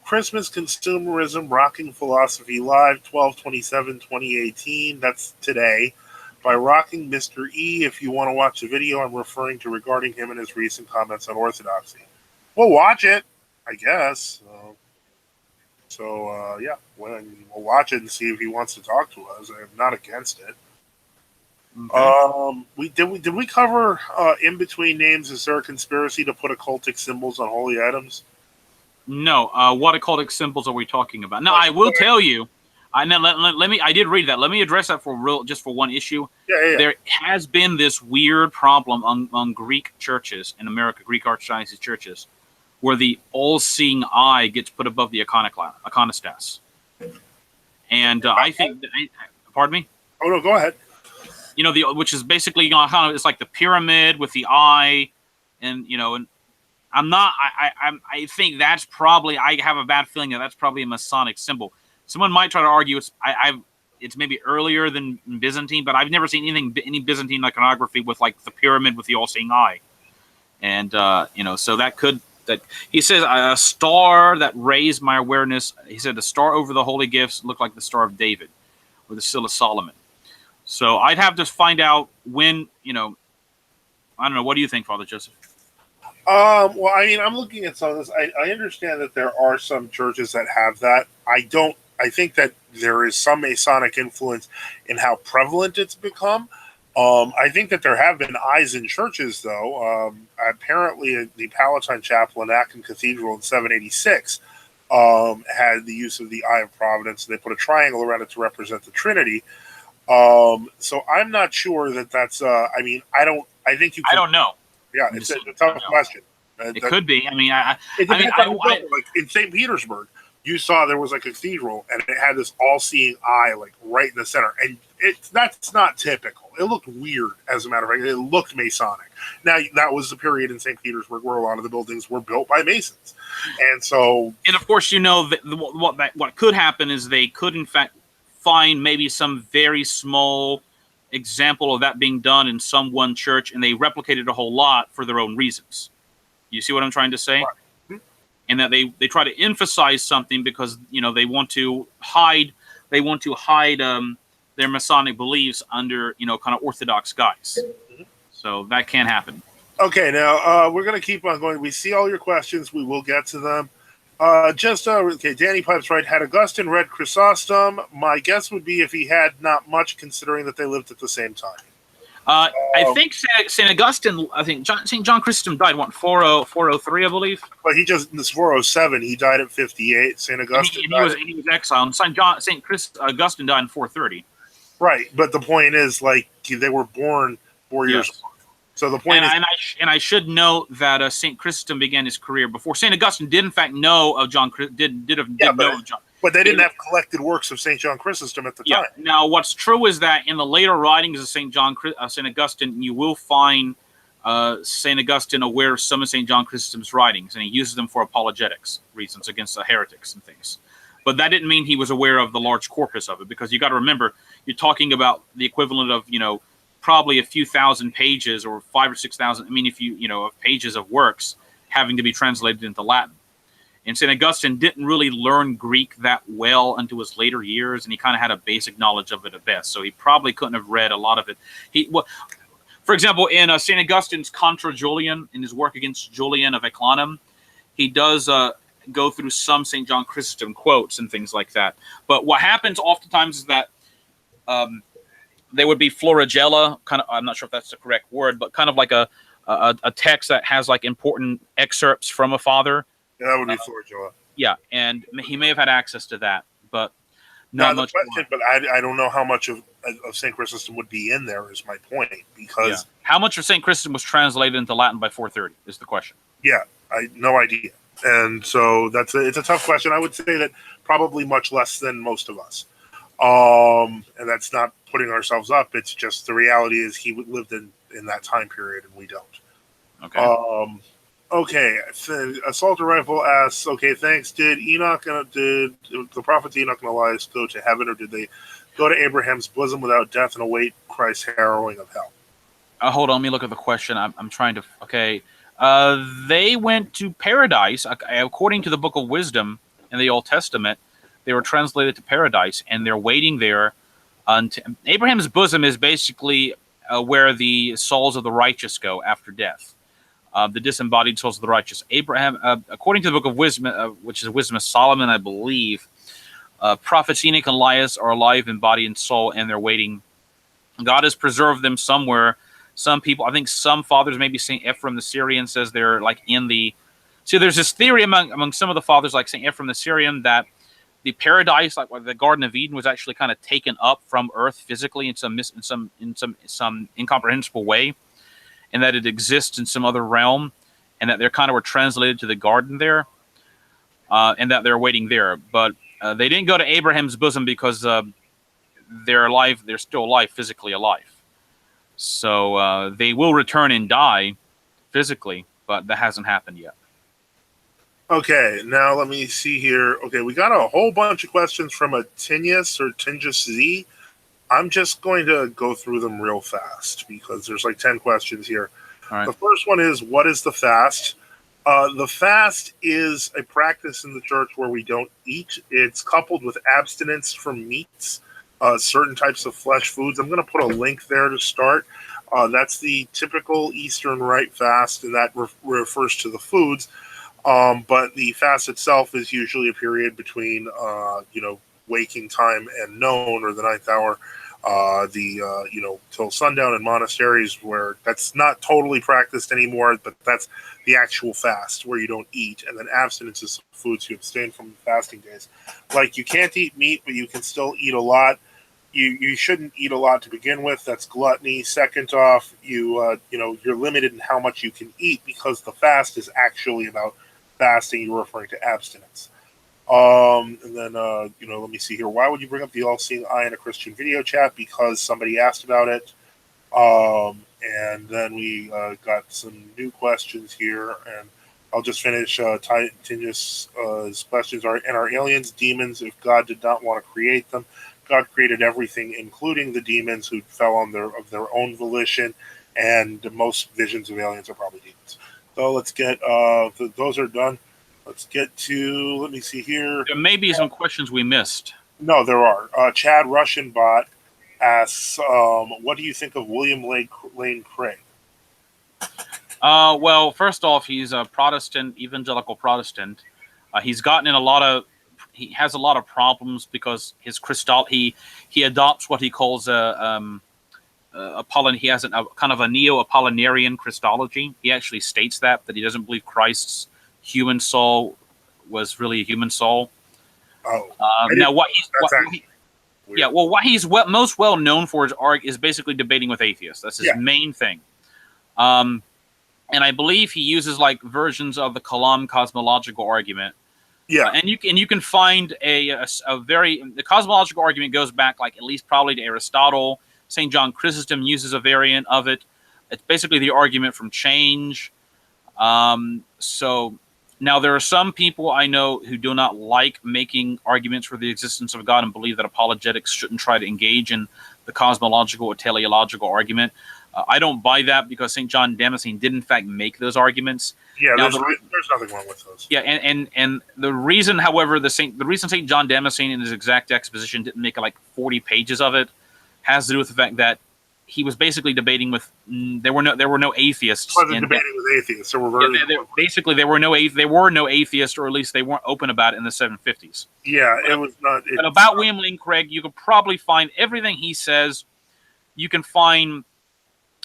Christmas Consumerism Rocking Philosophy Live, 12/27/2018. That's today. By Rocking Mr. E. If you want to watch the video I'm referring to regarding him and his recent comments on Orthodoxy. We'll watch it, I guess. Yeah, we'll watch it and see if he wants to talk to us. I'm not against it. Okay. Did we cover in between names? Is there a conspiracy to put occultic symbols on holy items? No. What occultic symbols are we talking about? Now, I will tell you. I did read that. Let me address that for one issue. Yeah. There has been this weird problem on Greek churches in America, Greek Archdiocese churches, where the all-seeing eye gets put above the iconostas. And I think, pardon me? Oh no, go ahead. Which is basically it's like the pyramid with the eye, and and I think that's probably, I have a bad feeling that's probably a Masonic symbol. Someone might try to argue it's maybe earlier than Byzantine, but I've never seen any Byzantine iconography with like the pyramid with the all-seeing eye, and so that he says a star that raised my awareness. He said the star over the holy gifts looked like the Star of David or the Seal of Solomon. So I'd have to find out when, I don't know. What do you think, Father Joseph? Well, I'm looking at some of this. I understand that there are some churches that have that. I think that there is some Masonic influence in how prevalent it's become. I think that there have been eyes in churches, though. Apparently, the Palatine Chapel in Aachen Cathedral in 786 had the use of the Eye of Providence. They put a triangle around it to represent the Trinity. So I'm not sure that's. I think you. I don't know. Yeah, it's a tough question. It could be. Like in St. Petersburg, you saw there was a cathedral and it had this all-seeing eye, like right in the center, and that's not typical. It looked weird, as a matter of fact. It looked Masonic. Now that was the period in St. Petersburg where a lot of the buildings were built by Masons, and of course, what could happen is they could in fact find maybe some very small example of that being done in some one church, and they replicated a whole lot for their own reasons. You see what I'm trying to say? Right. And that they try to emphasize something because they want to hide their Masonic beliefs under, kind of Orthodox guise. So that can happen. Okay, now we're going to keep on going. We see all your questions. We will get to them. Okay, Danny Pipes right. Had Augustine read Chrysostom? My guess would be if he had, not much, considering that they lived at the same time. I think St. Augustine, St. John Chrysostom died, 403, I believe? But this 407, he died at 58. St. Augustine he was exiled. St. Augustine died in 430. Right, but the point is, they were born 4 years apart. So the point I should note that St. Chrysostom began his career before St. Augustine did in fact know of John. But they didn't have collected works of St. John Chrysostom at the time. Now, what's true is that in the later writings of St. Augustine, you will find St. Augustine aware of some of St. John Chrysostom's writings, and he uses them for apologetics reasons against the heretics and things. But that didn't mean he was aware of the large corpus of it, because you got to remember, you're talking about the equivalent of probably a few thousand pages, or 5,000 or 6,000. I mean, of pages of works having to be translated into Latin. And St. Augustine didn't really learn Greek that well until his later years, and he kind of had a basic knowledge of it at best. So he probably couldn't have read a lot of it. For example, in St. Augustine's Contra Julian, in his work against Julian of Eclanum, he does go through some St. John Chrysostom quotes and things like that. But what happens oftentimes is that there would be florigella, kind of, I'm not sure if that's the correct word, but kind of like a text that has like important excerpts from a father. Yeah, that would be florigella. Yeah, and he may have had access to that, but not much. But I don't know how much of St. Chrysostom would be in there, is my point. Because how much of St. Chrysostom was translated into Latin by 430 is the question. Yeah, no idea. And so it's a tough question. I would say that probably much less than most of us. And that's not putting ourselves up. It's just the reality is he lived in that time period and we don't. Okay. Okay. Assault Rifle asks, okay, thanks. Did the prophets Enoch and Elias go to heaven, or did they go to Abraham's bosom without death and await Christ's harrowing of hell? Hold on, let me look at the question. I'm trying to. Okay. They went to paradise. According to the Book of Wisdom in the Old Testament, they were translated to paradise, and they're waiting there. Abraham's bosom is basically where the souls of the righteous go after death, the disembodied souls of the righteous. Abraham, according to the Book of Wisdom, which is Wisdom of Solomon, I believe, prophets Enoch and Elias are alive in body and soul, and they're waiting. God has preserved them somewhere. Some people, I think some fathers, maybe St. Ephraim the Syrian, says they're like in the... So there's this theory among some of the fathers, like St. Ephraim the Syrian, that the paradise, like the Garden of Eden, was actually kind of taken up from Earth physically in some incomprehensible way, and that it exists in some other realm, and that they kind of were translated to the garden there, and that they're waiting there. But they didn't go to Abraham's bosom because they're alive. They're still alive, physically alive. So they will return and die physically, but that hasn't happened yet. Okay, now let me see here. Okay, we got a whole bunch of questions from a Tinius or Tingus Z. I'm just going to go through them real fast because there's like 10 questions here. All right. The first one is, what is the fast? The fast is a practice in the church where we don't eat. It's coupled with abstinence from meats, certain types of flesh foods. I'm going to put a link there to start. That's the typical Eastern Rite fast, and that refers to the foods. But the fast itself is usually a period between, waking time and noon, or the ninth hour, till sundown in monasteries, where that's not totally practiced anymore, but that's the actual fast where you don't eat. And then abstinence is foods you abstain from the fasting days. Like, you can't eat meat, but you can still eat a lot. You shouldn't eat a lot to begin with. That's gluttony. Second off, you're limited in how much you can eat because the fast is actually about fasting. You're referring to abstinence. And then, let me see here. Why would you bring up the all-seeing eye in a Christian video chat? Because somebody asked about it. And then we got some new questions here, and I'll just finish. Tinus' questions are: and are aliens demons if God did not want to create them? God created everything, including the demons who fell on of their own volition, and most visions of aliens are probably demons. So let's get those are done. Let's get to, let me see here. There may be some questions we missed. No, there are. Chad Russian Bot asks, what do you think of William Lane Craig? Well, first off, he's a Protestant, evangelical Protestant. He's gotten in he has a lot of problems because he adopts what he calls he has a kind of a neo-Apollinarian Christology. He actually states that he doesn't believe Christ's human soul was really a human soul. Oh, now what he's most well known for is basically debating with atheists. That's his main thing. And I believe he uses like versions of the Kalam cosmological argument. Yeah, and you can find the cosmological argument goes back like at least probably to Aristotle. St. John Chrysostom uses a variant of it. It's basically the argument from change. So now there are some people I know who do not like making arguments for the existence of God and believe that apologetics shouldn't try to engage in the cosmological or teleological argument. I don't buy that because St. John Damascene did in fact make those arguments. Yeah, there's nothing wrong with those. Yeah, and the reason, however, the reason St. John Damascene in his exact exposition didn't make like 40 pages of it has to do with the fact that he was basically debating with there were no atheists. He wasn't debating with atheists. So there were no atheists, or at least they weren't open about it in the 750s. Yeah, it was not. But about William Lane Craig, you could probably find everything he says. You can find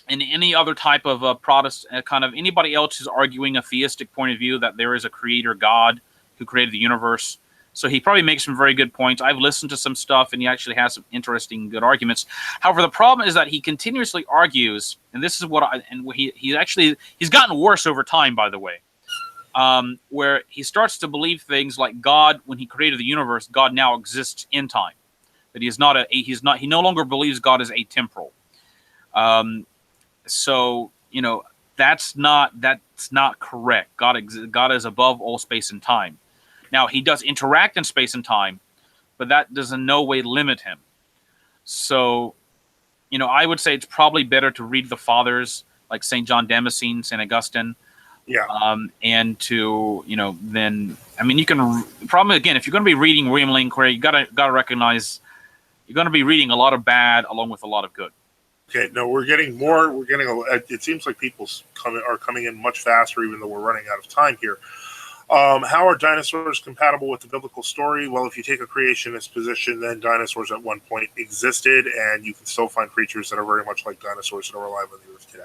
in any other type of Protestant, kind of anybody else who's arguing a theistic point of view that there is a creator God who created the universe. So he probably makes some very good points. I've listened to some stuff, and he actually has some interesting, good arguments. However, the problem is that he continuously argues, and this is he's gotten worse over time, by the way, where he starts to believe things like God, when he created the universe, God now exists in time. That he no longer believes God is atemporal. So that's not correct. God is above all space and time. Now, he does interact in space and time, but that does in no way limit him. So, I would say it's probably better to read the fathers like St. John Damascene, St. Augustine. Yeah. And to, then, you can, problem again, if you're going to be reading William Lane Craig, you gotta recognize you're going to be reading a lot of bad along with a lot of good. Okay, no, we're getting more. It seems like people are coming in much faster, even though we're running out of time here. How are dinosaurs compatible with the biblical story? Well, if you take a creationist position, then dinosaurs at one point existed, and you can still find creatures that are very much like dinosaurs that are alive on the earth today.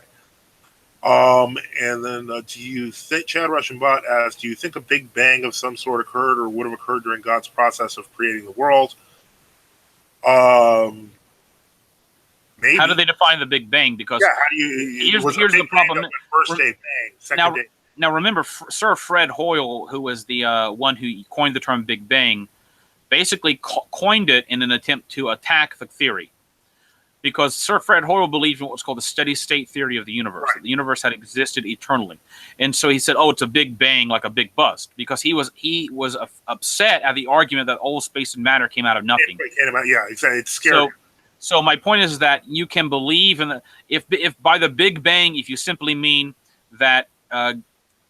And then do you think, Chad Russian-Bot asks, do you think a big bang of some sort occurred or would have occurred during God's process of creating the world? Maybe. How do they define the Big Bang? Because how do you? Here's the problem. First day bang, second day. Now remember, Sir Fred Hoyle, who was the one who coined the term Big Bang, basically coined it in an attempt to attack the theory. Because Sir Fred Hoyle believed in what's called the steady state theory of the universe. Right. That the universe had existed eternally. And so he said, it's a big bang, like a big bust. Because he was upset at the argument that all space and matter came out of nothing. It's scary. So my point is that you can believe in if by the Big Bang, if you simply mean that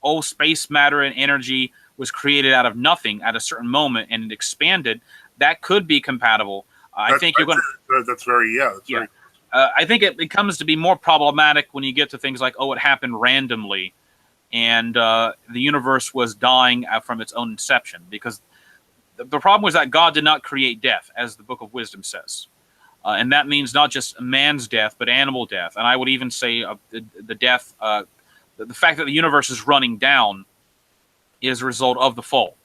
all space matter and energy was created out of nothing at a certain moment and it expanded, that could be compatible. I think you're going to. That's very. I think it becomes to be more problematic when you get to things like, it happened randomly, and the universe was dying from its own inception. Because the problem was that God did not create death, as the Book of Wisdom says. And that means not just man's death, but animal death. And I would even say the death, the fact that the universe is running down is a result of the fall.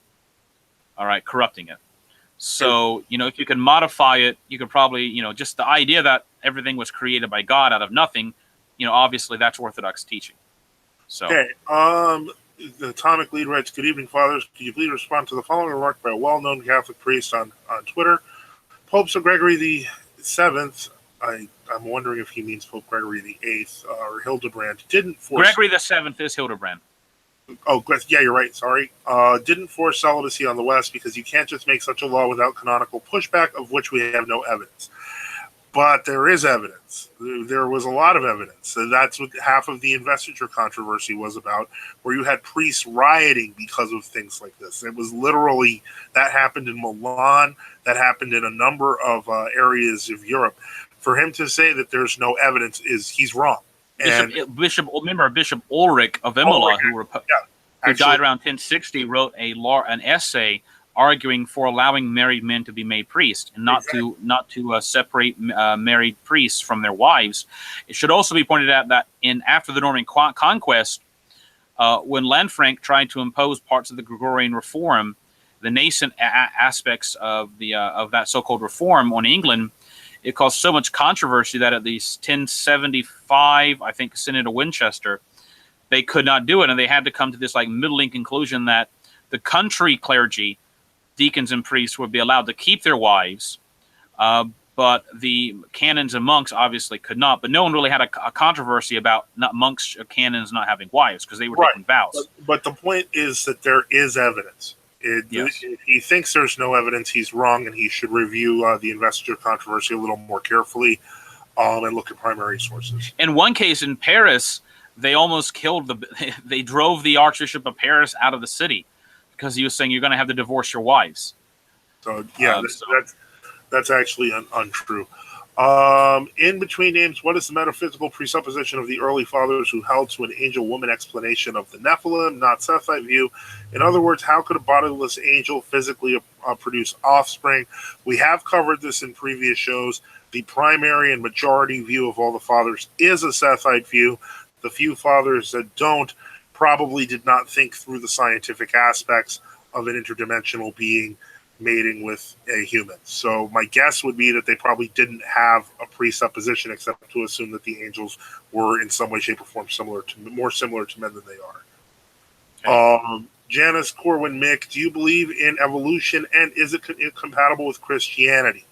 All right, corrupting it. So, if you can modify it, you could probably, just the idea that everything was created by God out of nothing, obviously that's Orthodox teaching. So. Okay. The Atomic Lead writes, good evening, fathers. Could you please respond to the following remark by a well-known Catholic priest on Twitter? Pope St. Gregory the Seventh, I'm wondering if he means Pope Gregory the Eighth or Hildebrand, didn't force... Gregory the Seventh is Hildebrand. Oh, yeah, you're right. Sorry. Didn't force celibacy on the West because you can't just make such a law without canonical pushback, of which we have no evidence. But there is evidence. There was a lot of evidence. And that's what half of the investiture controversy was about, where you had priests rioting because of things like this. It was literally, that happened in Milan. That happened in a number of areas of Europe. for him to say that there's no evidence he's wrong. Bishop Ulrich of Imola, who died around 1060, wrote an essay arguing for allowing married men to be made priests and not to separate married priests from their wives. It should also be pointed out that after the Norman conquest, when Lanfranc tried to impose parts of the Gregorian reform, the nascent aspects of that so-called reform on England, it caused so much controversy that at the 1075, I think, Synod of Winchester, they could not do it, and they had to come to this middling conclusion that the country clergy, deacons and priests, would be allowed to keep their wives, but the canons and monks obviously could not. But no one really had a controversy about monks or canons not having wives because they were taking vows. But the point is that there is evidence. If he thinks there's no evidence, he's wrong, and he should review the investiture controversy a little more carefully and look at primary sources. In one case in Paris, they almost they drove the Archbishop of Paris out of the city because he was saying you're going to have to divorce your wives. So that's actually untrue. In between names, what is the metaphysical presupposition of the early fathers who held to an angel-woman explanation of the Nephilim, not Sethite view? In other words, how could a bodiless angel physically produce offspring? We have covered this in previous shows. The primary and majority view of all the fathers is a Sethite view. The few fathers that don't probably did not think through the scientific aspects of an interdimensional being mating with a human. So my guess would be that they probably didn't have a presupposition except to assume that the angels were in some way, shape, or form more similar to men than they are. Okay. Janice Corwin Mick, do you believe in evolution, and is it compatible with Christianity?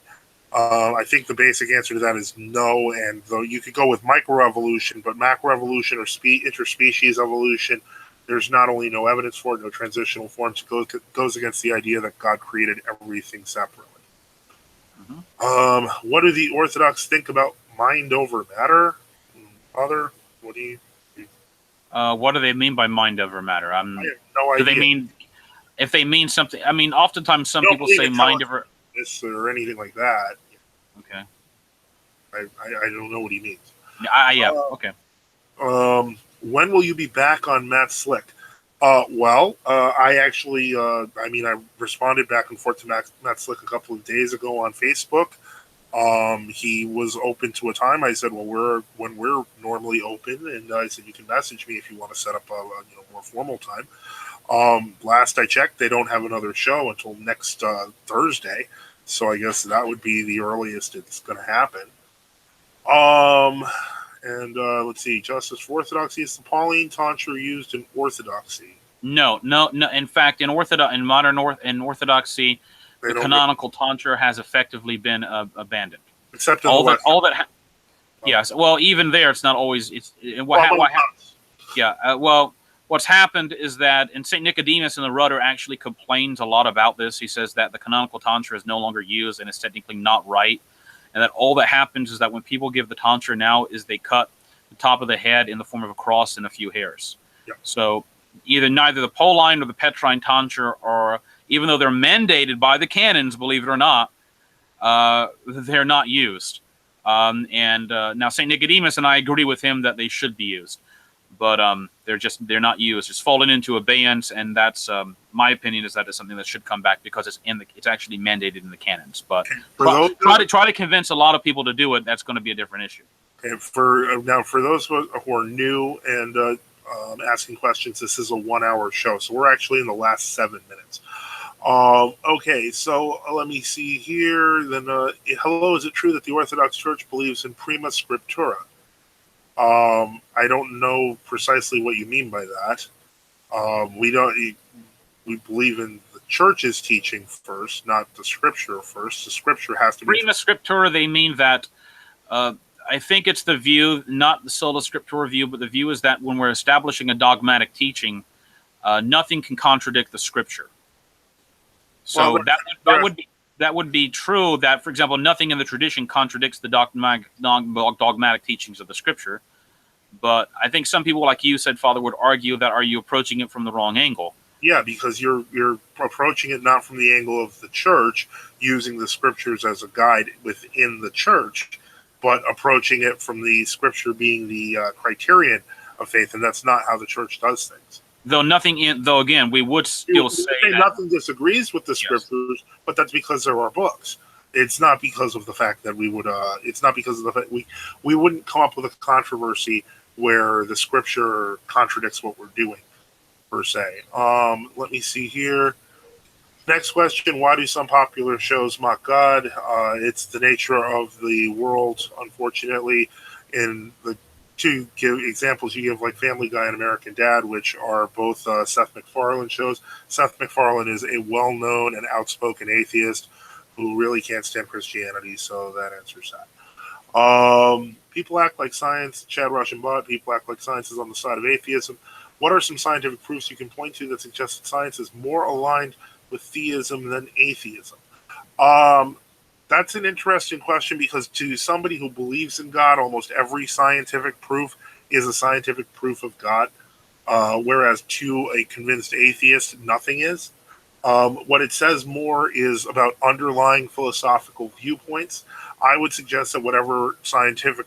I think the basic answer to that is no, and though you could go with microevolution, but macroevolution or interspecies evolution, there's not only no evidence for it, no transitional forms. It goes against the idea that God created everything separately. Mm-hmm. What do the Orthodox think about mind over matter? Father, what do you think? What do they mean by mind over matter? I have no idea. Do they mean, if they mean something, I mean, oftentimes some people say mind over... or anything like that. Okay. I don't know what he means. Okay. When will you be back on Matt Slick? I actually, I responded back and forth to Matt Slick a couple of days ago on Facebook. He was open to a time. I said, well, when we're normally open, and I said, you can message me if you want to set up a more formal time. Last I checked, they don't have another show until next Thursday. So I guess that would be the earliest it's going to happen. Let's see. Justice for Orthodoxy, is the Pauline Tantra used in Orthodoxy? No. In fact, in Orthodoxy, the canonical Tantra has effectively been abandoned. Except in the West. Yes. Well, even there, it's not always. What's happened is that, and St. Nicodemus in the Rudder actually complains a lot about this. He says that the canonical Tantra is no longer used and is technically not right. And that all that happens is that when people give the Tantra now is they cut the top of the head in the form of a cross and a few hairs. Yep. So neither the Pauline or the Petrine Tantra are, even though they're mandated by the canons, believe it or not, they're not used. Now St. Nicodemus and I agree with him that they should be used. But they're not used. It's fallen into abeyance, and that's my opinion is that it's something that should come back because it's actually mandated in the canons. But try to convince a lot of people to do it. That's going to be a different issue. And for those who are new and asking questions, this is a 1-hour show, so we're actually in the last 7 minutes. Okay, so let me see here. Then, hello, is it true that the Orthodox Church believes in prima scriptura? I don't know precisely what you mean by that. We believe in the church's teaching first, not the scripture first. The scripture has to be prima scriptura. They mean that I think it's the view, not the sola scriptura view, but the view is that when we're establishing a dogmatic teaching, nothing can contradict the scripture. So that would be true. That, for example, nothing in the tradition contradicts the dogmatic teachings of the scripture. But I think some people, like you said, Father, would argue that are you approaching it from the wrong angle? Yeah, because you're approaching it not from the angle of the church, using the scriptures as a guide within the church, but approaching it from the scripture being the criterion of faith, and that's not how the church does things. Though again, we would still say that nothing disagrees with the scriptures, but that's because there are books. It's not because of the fact that we would. It's not because of the fact we wouldn't come up with a controversy where the scripture contradicts what we're doing, per se. Let me see here. Next question: why do some popular shows mock God? It's the nature of the world, unfortunately. In the two examples you give, like Family Guy and American Dad, which are both Seth MacFarlane shows. Seth MacFarlane is a well-known and outspoken atheist who really can't stand Christianity, so that answers that. People act like science. Chad Russian Bot. People act like science is on the side of atheism. What are some scientific proofs you can point to that suggest that science is more aligned with theism than atheism? That's an interesting question, because to somebody who believes in God, almost every scientific proof is a scientific proof of God, whereas to a convinced atheist, nothing is. What it says more is about underlying philosophical viewpoints. I would suggest that whatever scientific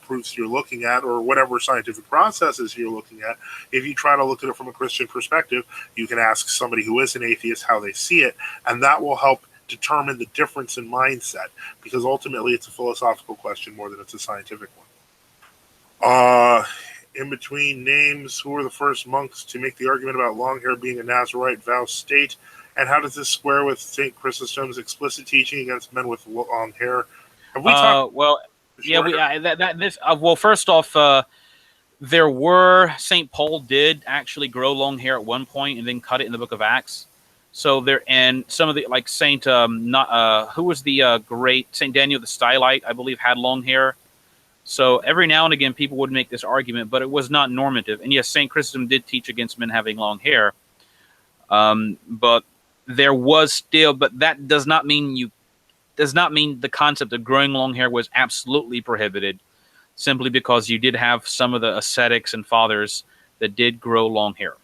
proofs you're looking at, or whatever scientific processes you're looking at, if you try to look at it from a Christian perspective, you can ask somebody who is an atheist how they see it, and that will help determine the difference in mindset, because ultimately it's a philosophical question more than it's a scientific one. In between names, who were the first monks to make the argument about long hair being a Nazarite vow state, and how does this square with St. Chrysostom's explicit teaching against men with long hair? Have we talked? Well, first off, there were St. Paul did actually grow long hair at one point and then cut it in the Book of Acts. So there, and some of the, like Saint who was the great Saint Daniel the Stylite, I believe, had long hair. So every now and again, people would make this argument, but it was not normative. And yes, Saint Chrysostom did teach against men having long hair, but there was still. But that does not mean the concept of growing long hair was absolutely prohibited, simply because you did have some of the ascetics and fathers that did grow long hair.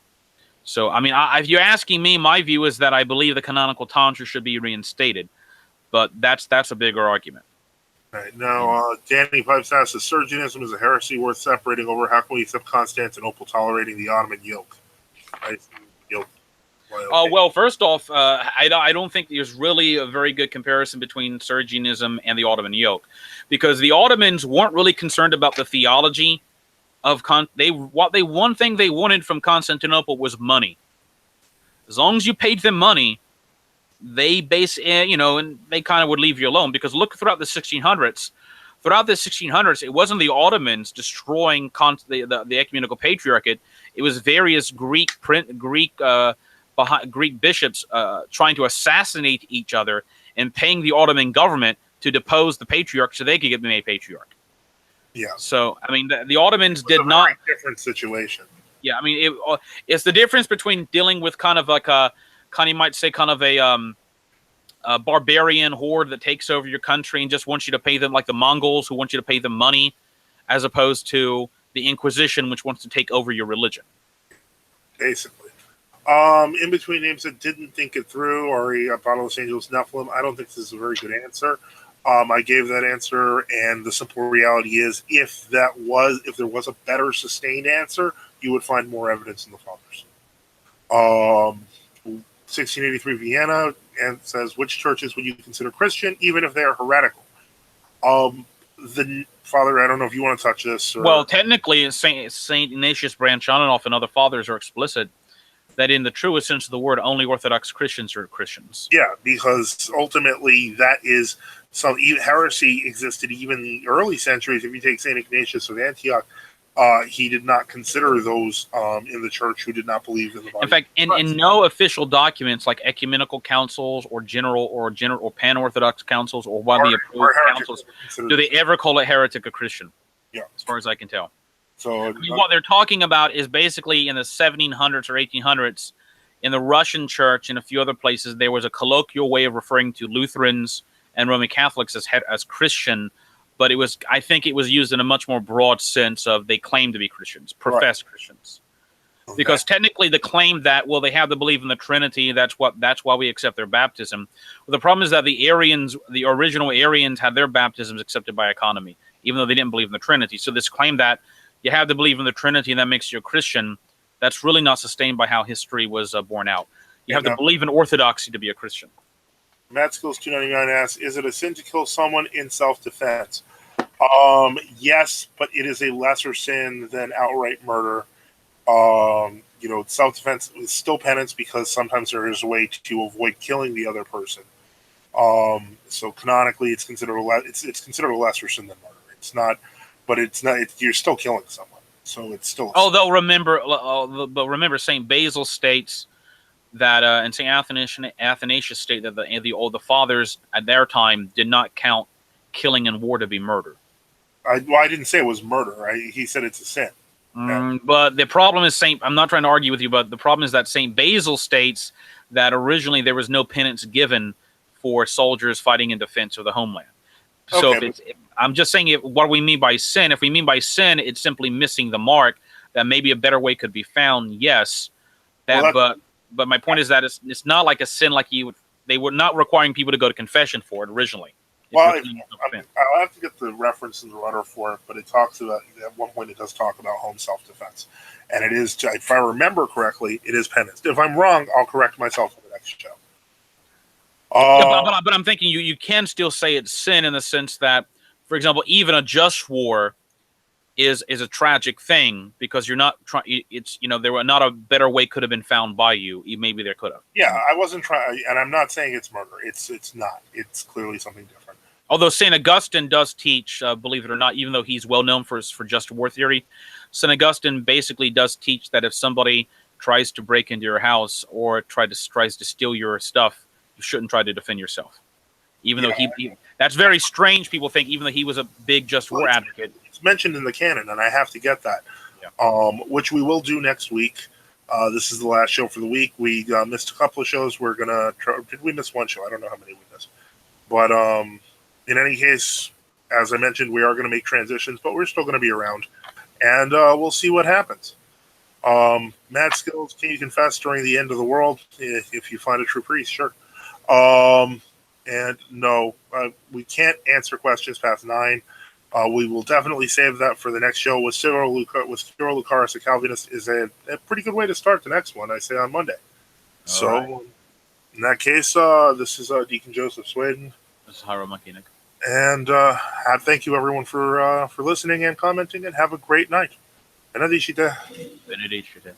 So, I mean, if you're asking me, my view is that I believe the canonical tonsure should be reinstated, but that's a bigger argument. All right, now, Danny Pipes asks, Sergianism is a heresy worth separating over. How can we accept Constantinople tolerating the Ottoman yoke? Well, first off, I don't think there's really a very good comparison between Sergianism and the Ottoman yoke, because the Ottomans weren't really concerned about the theology of one thing they wanted from Constantinople was money. As long as you paid them money, they and they kind of would leave you alone. Because look, throughout the 1600s, it wasn't the Ottomans destroying the ecumenical patriarchate. It was various Greek bishops trying to assassinate each other and paying the Ottoman government to depose the patriarch so they could get made patriarch. Yeah. So, I mean, the Ottomans did not. Different situation. Yeah, I mean, it's the difference between dealing with kind of like a barbarian horde that takes over your country and just wants you to pay them, like the Mongols who want you to pay them money, as opposed to the Inquisition, which wants to take over your religion. Basically. In between names that didn't think it through, or Los Angeles Nephilim, I don't think this is a very good answer. I gave that answer, and the simple reality is, if there was a better sustained answer, you would find more evidence in the fathers. 1683 Vienna and says, which churches would you consider Christian, even if they are heretical? The father, I don't know if you want to touch this. Well, technically, Saint Ignatius Branchanoff and other fathers are explicit that in the truest sense of the word, only Orthodox Christians are Christians. Yeah, because ultimately that is some heresy existed even in the early centuries. If you take St. Ignatius of Antioch, he did not consider those in the church who did not believe in the body. In fact, in no official documents like ecumenical councils or general or pan-Orthodox councils or widely approved councils do they ever call a heretic a Christian. Yeah, as far as I can tell. So I mean, what they're talking about is basically in the 1700s or 1800s, in the Russian church and a few other places, there was a colloquial way of referring to Lutherans and Roman Catholics as Christian, but I think it was used in a much more broad sense of they claim to be Christians, professed Christians. Okay. Because technically the claim that, they have to believe in the Trinity, that's why we accept their baptism. Well, the problem is that the original Arians had their baptisms accepted by economy. even though they didn't believe in the Trinity. So this claim that you have to believe in the Trinity and that makes you a Christian, that's really not sustained by how history was borne out. You have to believe in orthodoxy to be a Christian. Matt Skills 299 asks, is it a sin to kill someone in self-defense? Yes, but it is a lesser sin than outright murder. Self-defense is still penance because sometimes there is a way to avoid killing the other person. So canonically, it's considered it's considered a lesser sin than murder. It's not, but it's not. You're still killing someone, so it's still. They'll remember. But remember, Saint Basil states that, and Saint Athanasius state that the fathers at their time did not count killing in war to be murder. I didn't say it was murder. He said it's a sin. But the problem is I'm not trying to argue with you, but the problem is that Saint Basil states that originally there was no penance given for soldiers fighting in defense of the homeland. So I'm just saying, what we mean by sin, if we mean by sin, it's simply missing the mark, that maybe a better way could be found. Yes. But my point is that it's not like a sin like they were not requiring people to go to confession for it originally. I'll have to get the reference in the letter for it, but it talks about, at one point it does talk about home self-defense. And it is, if I remember correctly, it is penance. If I'm wrong, I'll correct myself for the next show. But I'm thinking you can still say it's sin in the sense that, for example, even a just war is a tragic thing because you're not trying. There were not a better way could have been found by you. Maybe there could have. Yeah, I wasn't trying, and I'm not saying it's murder. It's not. It's clearly something different. Although Saint Augustine does teach, believe it or not, even though he's well known for just war theory, Saint Augustine basically does teach that if somebody tries to break into your house or tries to steal your stuff, you shouldn't try to defend yourself. Even though that's very strange. People think even though he was a big just war advocate. It's mentioned in the canon, and I have to get that, which we will do next week. This is the last show for the week. We missed a couple of shows. We're gonna try. Did we miss one show? I don't know how many we missed, but in any case, as I mentioned, we are going to make transitions, but we're still going to be around, and we'll see what happens. Mad Skills, can you confess during the end of the world if you find a true priest? Sure. And no, we can't answer questions past 9. We will definitely save that for the next show with Cyril Lucaris, a Calvinist, is a pretty good way to start the next one, I say, on Monday. All right. In that case, this is Deacon Joseph Sweden. This is Hiro Makinik. And thank you, everyone, for listening and commenting, and have a great night. Benedicite. Benedicite.